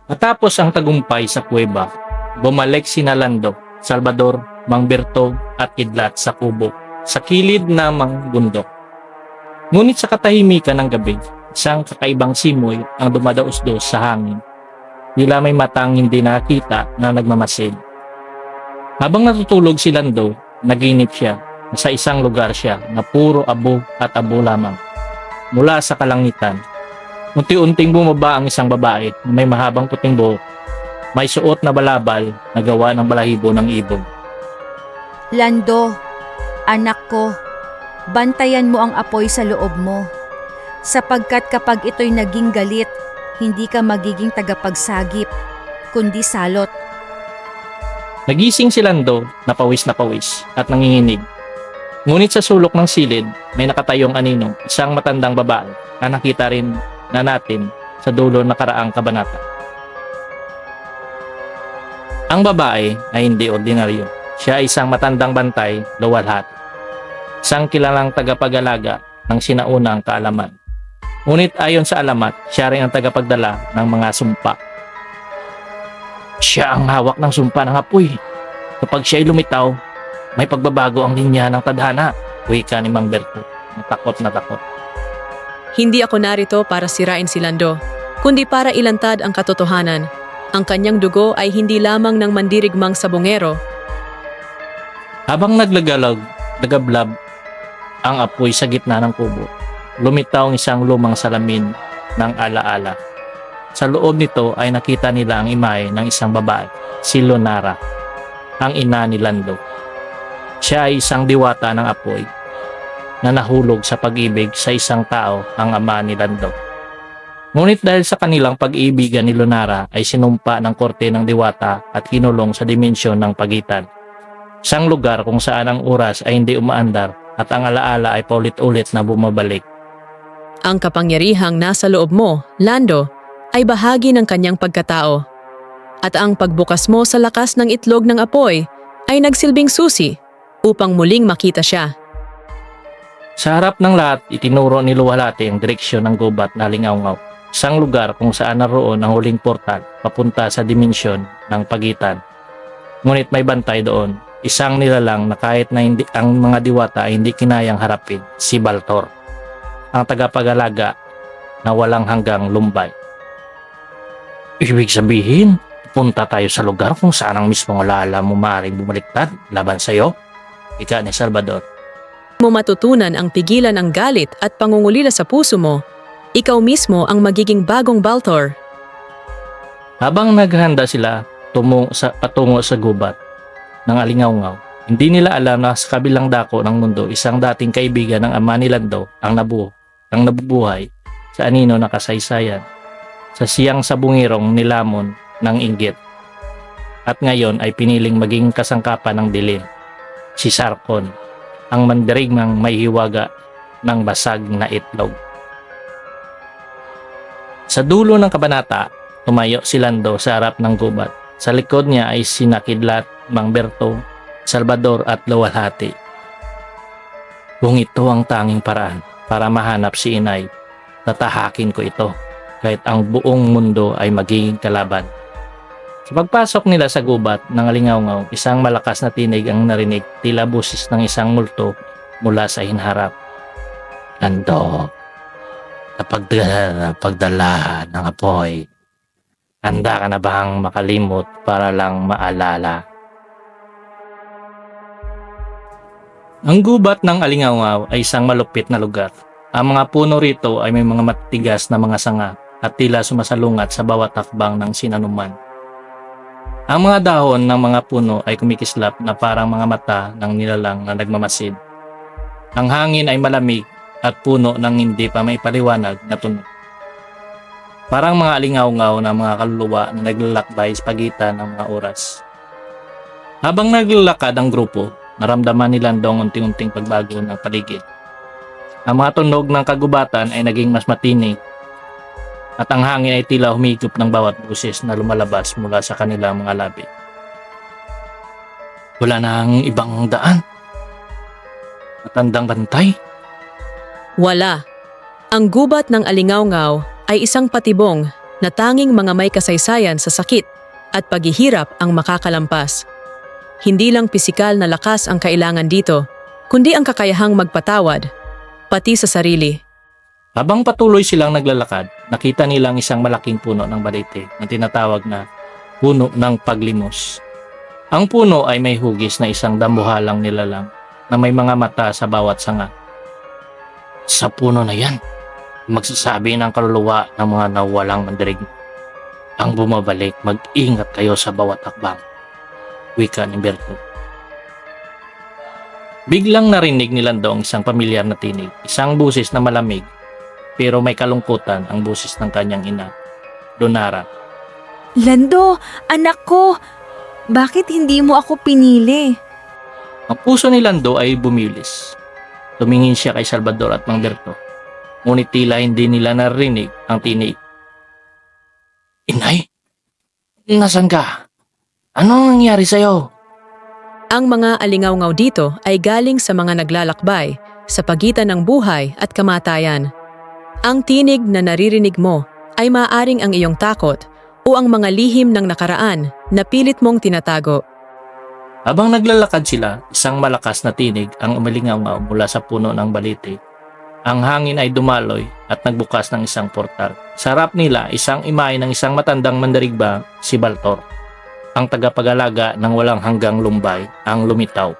Matapos ang tagumpay sa kuweba, bumalik sina Lando, Salvador, Mang Berto at Kidlat sa kubo sa kilid ng mga bundok. Ngunit sa katahimikan ng gabi, isang kakaibang simoy ang dumadaos-dos sa hangin. Nila may matang hindi nakita na nagmamasid. Habang natutulog si Lando, naginip siya na sa isang lugar siya na puro abo at abo lamang. Mula sa kalangitan, unti-unting bumaba ang isang babae na may mahabang puting buhok. May suot na balabal na gawa ng balahibo ng ibon. Lando, anak ko, bantayan mo ang apoy sa loob mo. Sapagkat kapag ito'y naging galit, hindi ka magiging tagapagsagip, kundi salot. Nagising si Lando na pawis at nanginginig. Ngunit sa sulok ng silid, may nakatayong anino, isang matandang babae na nakita rin na natin sa dulo ng nakaraang kabanata. Ang babae ay hindi ordinaryo. Siya ay isang matandang bantay, luwalhati. Isang kilalang tagapag-alaga ng sinaunang kaalaman. Ngunit ayon sa alamat, siya rin ang tagapagdala ng mga sumpa. Siya ang hawak ng sumpa ng apoy. Kapag siya'y lumitaw, may pagbabago ang linya ng tadhana, wika ni Mang Berto, takot na takot. Hindi ako narito para sirain si Lando, kundi para ilantad ang katotohanan. Ang kanyang dugo ay hindi lamang ng mandirigmang sabongero. Habang nagablab ang apoy sa gitna ng kubo, lumitaw ang isang lumang salamin ng alaala. Sa loob nito ay nakita nila ang imahe ng isang babae, si Lunara, ang ina ni Lando. Siya ay isang diwata ng apoy na nahulog sa pag-ibig sa isang tao, ang ama ni Lando. Ngunit dahil sa kanilang pag-iibigan ni Lunara ay sinumpa ng korte ng diwata at kinulong sa dimensyon ng pagitan. Isang lugar kung saan ang oras ay hindi umaandar at ang alaala ay paulit-ulit na bumabalik. Ang kapangyarihang nasa loob mo, Lando, ay bahagi ng kanyang pagkatao. At ang pagbukas mo sa lakas ng itlog ng apoy ay nagsilbing susi upang muling makita siya. Sa harap ng lahat, itinuro ni Luwalhati ang direksyon ng gubat na Lingaungaw, isang lugar kung saan naroon ang huling portal papunta sa dimensyon ng pagitan. Ngunit may bantay doon, isang nilalang na kahit na hindi, ang mga diwata ay hindi kinayang harapin, si Baltor, ang tagapag-alaga na walang hanggang lumbay. Ibig sabihin, punta tayo sa lugar kung saan ang mismong alaala mo maaaring bumaliktad laban sa iyo? Ika ni Salvador. Mo matutunan ang pigilan ang galit at pangungulila sa puso mo, ikaw mismo ang magiging bagong Baltor. Habang naghahanda sila patungo sa gubat ng Alingaungaw, hindi nila alam na sa kabilang dako ng mundo isang dating kaibigan ng ama ni Lando ang nabubuhay sa anino na kasaysayan, sa siyang sabungirong nilamon ng inggit. At ngayon ay piniling maging kasangkapan ng dilim, si Sarkon, ang mandirigmang may hiwaga ng basag na itlog. Sa dulo ng kabanata, tumayo si Lando sa harap ng gubat. Sa likod niya ay sina Kidlat, Mang Berto, Salvador at Luwalhati. Kung ito ang tanging paraan para mahanap si inay, tatahakin ko ito kahit ang buong mundo ay magiging kalaban. Sa pagpasok nila sa gubat ng Alingaungaw, isang malakas na tinig ang narinig, tila busis ng isang multo mula sa hinharap. Lando, pagdala ng apoy, handa ka na bang makalimot para lang maalala? Ang gubat ng Alingaungaw ay isang malupit na lugar. Ang mga puno rito ay may mga matigas na mga sanga at tila sumasalungat sa bawat hakbang ng sinanuman. Ang mga dahon ng mga puno ay kumikislap na parang mga mata ng nilalang na nagmamasid. Ang hangin ay malamig at puno ng hindi pa may paliwanag na tunog. Parang mga alingaw-ngaw na mga kaluluwa na naglalakbay sa pagitan ng mga oras. Habang naglalakad ang grupo, naramdaman ni Landong unti-unting pagbago ng paligid. Ang mga tunog ng kagubatan ay naging mas matinig at ang hangin ay tila humigop ng bawat busis na lumalabas mula sa kanilang mga labi. Wala na ang ibang daan. Matandang bantay. Wala. Ang gubat ng Alingaungaw ay isang patibong na tanging mga may kasaysayan sa sakit at paghihirap ang makakalampas. Hindi lang pisikal na lakas ang kailangan dito, kundi ang kakayahang magpatawad, pati sa sarili. Habang patuloy silang naglalakad, nakita nilang isang malaking puno ng balete na tinatawag na puno ng paglimos. Ang puno ay may hugis na isang dambuhalang nilalang na may mga mata sa bawat sanga. Sa puno na yan, magsasabi ng kaluluwa ng mga nawalang mandirigma. Ang bumabalik, mag-ingat kayo sa bawat akbang. Wika ni Berto. Biglang narinig ni Lando ang isang pamilyar na tinig, isang busis na malamig, pero may kalungkutan ang busis ng kanyang ina, Lunara. Lando, anak ko, bakit hindi mo ako pinili? Ang puso ni Lando ay bumilis. Tumingin siya kay Salvador at Mang Berto, ngunit tila hindi nila narinig ang tinig. Inay, nasan ka? Anong nangyari sa'yo? Ang mga alingaw-ngaw dito ay galing sa mga naglalakbay sa pagitan ng buhay at kamatayan. Ang tinig na naririnig mo ay maaaring ang iyong takot o ang mga lihim ng nakaraan na pilit mong tinatago. Habang naglalakad sila, isang malakas na tinig ang umalingaw-ngaw mula sa puno ng balete. Ang hangin ay dumaloy at nagbukas ng isang portal. Sa harap nila, isang imahe ng isang matandang mandirigma, si Baltor. Ang tagapag-alaga ng walang hanggang lumbay ang lumitaw.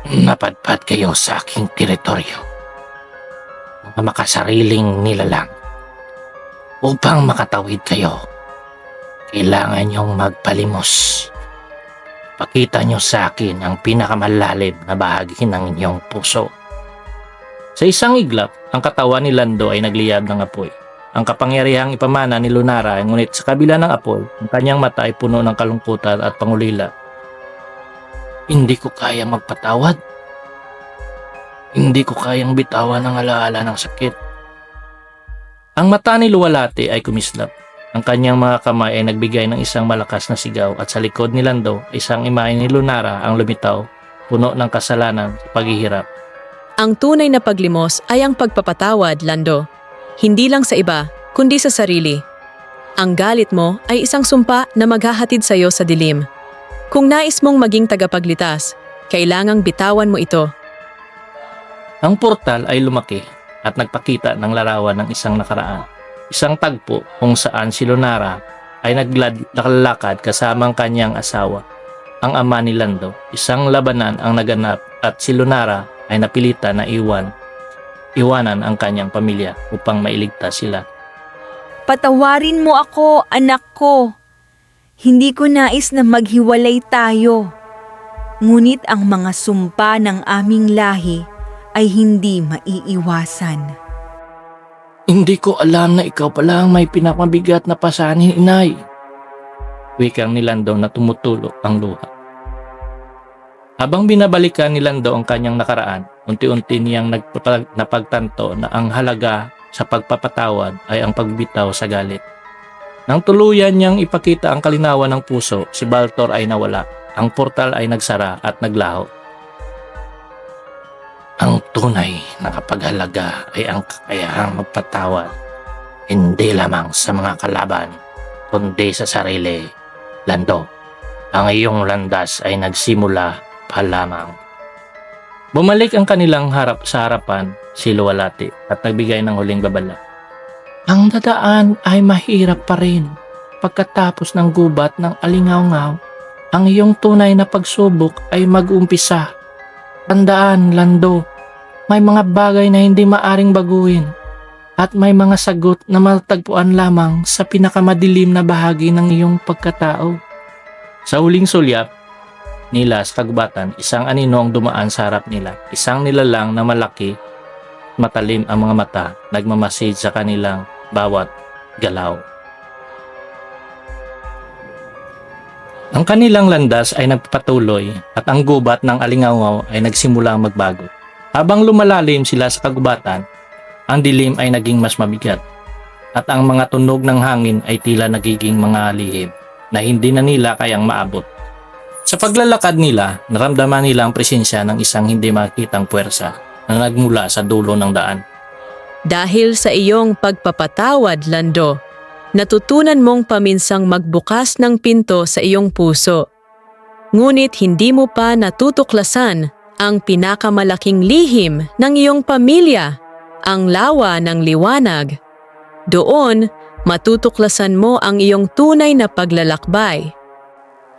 Napadpad kayo sa aking teritoryo. Mga makasariling nilalang. Upang makatawid kayo, kailangan niyong magpalimos. Pakita niyo sa akin ang pinakamalalim na bahagi ng inyong puso. Sa isang iglap, ang katawan ni Lando ay nagliyab ng apoy. Ang kapangyarihang ipamana ni Lunara, ngunit sa kabila ng apoy, ang kanyang mata ay puno ng kalungkutan at pangulila. Hindi ko kaya magpatawad. Hindi ko kayang bitawan ang alaala ng sakit. Ang mata ni Luwalhati ay kumislap. Ang kanyang mga kamay ay nagbigay ng isang malakas na sigaw at sa likod ni Lando, isang imahe ni Lunara ang lumitaw, puno ng kasalanan sa paghihirap. Ang tunay na paglimos ay ang pagpapatawad, Lando. Hindi lang sa iba, kundi sa sarili. Ang galit mo ay isang sumpa na maghahatid sa iyo sa dilim. Kung nais mong maging tagapagligtas, kailangang bitawan mo ito. Ang portal ay lumaki at nagpakita ng larawan ng isang nakaraan. Isang tagpo kung saan si Lunara ay naglalakad kasama ang kanyang asawa, ang ama ni Lando. Isang labanan ang naganap at si Lunara ay napilitan na iwanan ang kanyang pamilya upang mailigtas sila. Patawarin mo ako, anak ko. Hindi ko nais na maghiwalay tayo. Ngunit ang mga sumpa ng aming lahi ay hindi maiiwasan. Hindi ko alam na ikaw pala ang may pinakamabigat na pasanin, inay. Wikang ni Lando na tumutulog ang luha. Habang binabalikan ni Lando ang kanyang nakaraan, unti-unti niyang napagtanto na ang halaga sa pagpapatawad ay ang pagbitaw sa galit. Nang tuluyan niyang ipakita ang kalinawan ng puso, si Baltor ay nawala. Ang portal ay nagsara at naglaho. Ang tunay na kapaghalaga ay ang kakayahang magpatawad, hindi lamang sa mga kalaban, kundi sa sarili. Lando, ang iyong landas ay nagsimula pa lamang. Bumalik ang kanilang harap sa harapan si Luwalhati at nagbigay ng huling babala. Ang dadaan ay mahirap pa rin. Pagkatapos ng gubat ng alingaw-ngaw, ang iyong tunay na pagsubok ay mag-umpisa. Tandaan, Lando, may mga bagay na hindi maaring baguhin at may mga sagot na matatagpuan lamang sa pinakamadilim na bahagi ng iyong pagkatao. Sa huling sulyap nila sa kagubatan, isang anino ang dumaan sa harap nila. Isang nilalang na malaki, matalim ang mga mata, nagmamasid sa kanilang bawat galaw. Ang kanilang landas ay nagpapatuloy at ang gubat ng alingaw ay nagsimulang magbago. Habang lumalalim sila sa kagubatan, ang dilim ay naging mas mabigat at ang mga tunog ng hangin ay tila nagiging mga lihim na hindi na nila kayang maabot. Sa paglalakad nila, naramdaman nila ang presensya ng isang hindi makitang puwersa na nagmula sa dulo ng daan. Dahil sa iyong pagpapatawad, Lando, natutunan mong paminsang magbukas ng pinto sa iyong puso. Ngunit hindi mo pa natutuklasan ang pinakamalaking lihim ng iyong pamilya, ang lawa ng liwanag. Doon, matutuklasan mo ang iyong tunay na paglalakbay.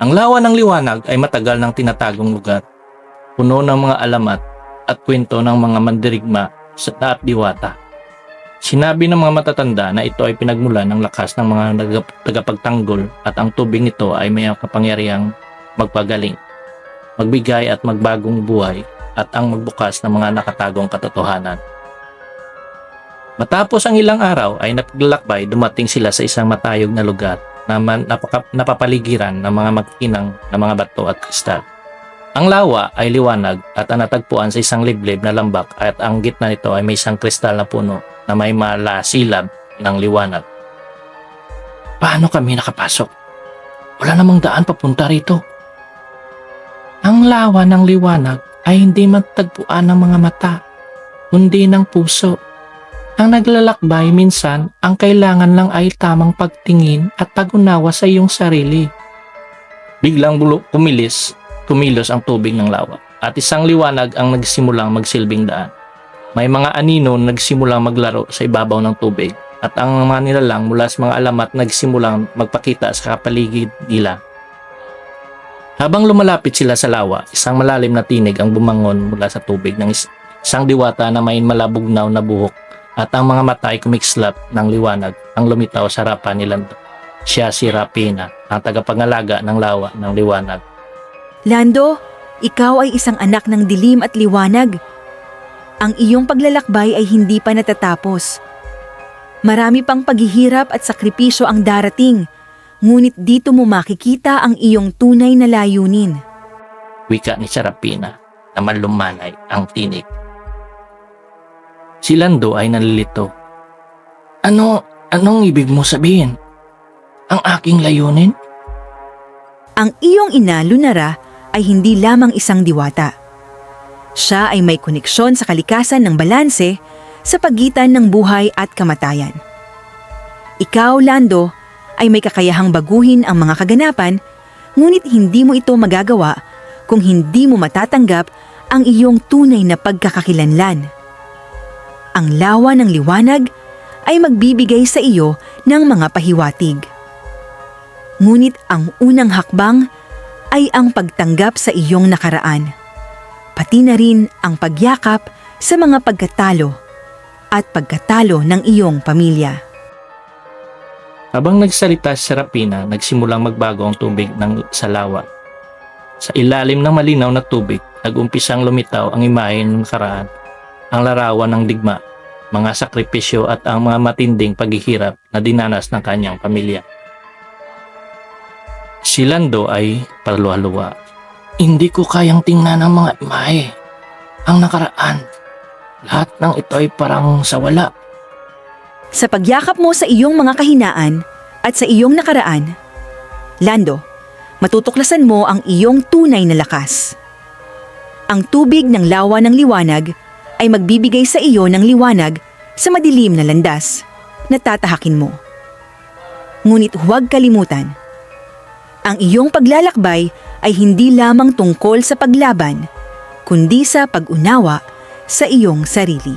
Ang lawa ng liwanag ay matagal ng tinatagong lugar, puno ng mga alamat at kwento ng mga mandirigma at diwata. Sinabi ng mga matatanda na ito ay pinagmulan ng lakas ng mga tagapagtanggol at ang tubig nito ay may kapangyarihang magpagaling, magbigay at magbagong buhay at ang magbukas ng mga nakatagong katotohanan. Matapos ang ilang araw ay napaglalakbay, dumating sila sa isang matayog na lugar na napapaligiran ng mga magkinang na mga bato at kristal. Ang lawa ay liwanag at natagpuan sa isang liblib na lambak at ang gitna nito ay may isang kristal na puno na may malasilab ng liwanag. Paano kami nakapasok? Wala namang daan papunta rito. Ang lawa ng liwanag ay hindi matagpuan ng mga mata, kundi ng puso. Ang naglalakbay minsan, ang kailangan lang ay tamang pagtingin at pag-unawa sa iyong sarili. Biglang kumilos ang tubig ng lawa at isang liwanag ang nagsimulang magsilbing daan. May mga anino nagsimulang maglaro sa ibabaw ng tubig at ang mga nilalang mula sa mga alamat nagsimulang magpakita sa kapaligid nila. Habang lumalapit sila sa lawa, isang malalim na tinig ang bumangon mula sa tubig ng isang diwata na may malabugnaw na buhok at ang mga mata ay kumikslap ng liwanag ang lumitaw sa harapan ni Lando. Siya si Rapina, ang tagapangalaga ng lawa ng liwanag. Lando, ikaw ay isang anak ng dilim at liwanag. Ang iyong paglalakbay ay hindi pa natatapos. Marami pang paghihirap at sakripisyo ang darating, ngunit dito mo makikita ang iyong tunay na layunin. Wika ni Rapina na malumanay ang tinig. Si Lando ay nalilito. Anong ibig mo sabihin? Ang aking layunin? Ang iyong ina, Lunara, ay hindi lamang isang diwata. Siya ay may koneksyon sa kalikasan ng balanse sa pagitan ng buhay at kamatayan. Ikaw, Lando, ay may kakayahang baguhin ang mga kaganapan, ngunit hindi mo ito magagawa kung hindi mo matatanggap ang iyong tunay na pagkakakilanlan. Ang lawa ng liwanag ay magbibigay sa iyo ng mga pahiwatig. Ngunit ang unang hakbang ay ang pagtanggap sa iyong nakaraan, pati na rin ang pagyakap sa mga pagkatalo at pagkatalo ng iyong pamilya. Habang nagsalita si Rapina, nagsimulang magbago ang tubig sa lawa. Sa ilalim ng malinaw na tubig, nag-umpisang lumitaw ang imahe ng nakaraan, ang larawan ng digma, mga sakripisyo at ang mga matinding paghihirap na dinanas ng kanyang pamilya. Si Lando ay paluwa-luwa. Hindi ko kayang tingnan ang mga imahe, ang nakaraan. Lahat ng ito ay parang sawala. Sa pagyakap mo sa iyong mga kahinaan at sa iyong nakaraan, Lando, matutuklasan mo ang iyong tunay na lakas. Ang tubig ng lawa ng liwanag ay magbibigay sa iyo ng liwanag sa madilim na landas na tatahakin mo. Ngunit huwag kalimutan, ang iyong paglalakbay ay hindi lamang tungkol sa paglaban, kundi sa pag-unawa sa iyong sarili.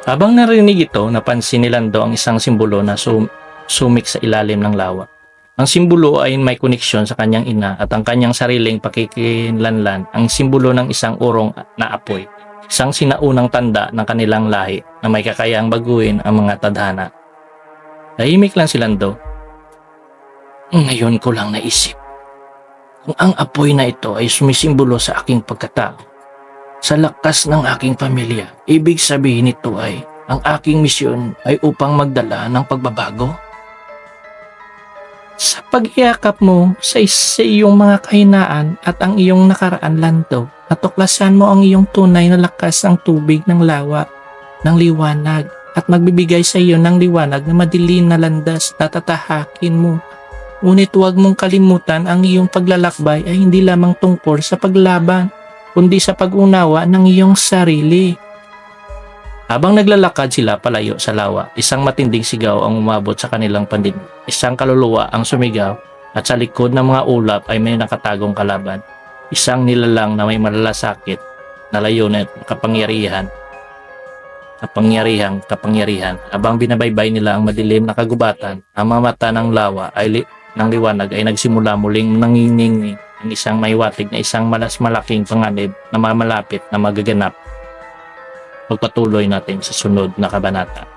Habang narinig ito, napansin ni Lando ang isang simbolo na sumik sa ilalim ng lawa. Ang simbolo ay may koneksyon sa kanyang ina at ang kanyang sariling pakikinlanlan, ang simbolo ng isang urong na apoy, isang sinaunang tanda ng kanilang lahi na may kakayahang baguhin ang mga tadhana. Tahimik lang si Lando. Ngayon ko lang naisip, kung ang apoy na ito ay sumisimbolo sa aking pagkatao, sa lakas ng aking pamilya, ibig sabihin nito ay ang aking misyon ay upang magdala ng pagbabago. Sa pagyakap mo sa iyong mga kahinaan at ang iyong nakaraan, Lando, natuklasan mo ang iyong tunay na lakas ng tubig ng lawa, ng liwanag, at magbibigay sa iyo ng liwanag na madilim na landas na tatahakin mo. Ngunit huwag mong kalimutan ang iyong paglalakbay ay hindi lamang tungkol sa paglaban, kundi sa pag-unawa ng iyong sarili. Habang naglalakad sila palayo sa lawa, isang matinding sigaw ang umabot sa kanilang pandinig. Isang kaluluwa ang sumigaw at sa likod ng mga ulap ay may nakatagong kalaban. Isang nilalang na may malalasakit na layunin at kapangyarihan. Habang binabaybay nila ang madilim na kagubatan, ang mga mata ng lawa ng liwanag ay nagsimula muling nanginginig ang isang maiwatig na isang malaking panganib na mamalapit na magaganap. Pagpatuloy natin sa sunod na kabanata.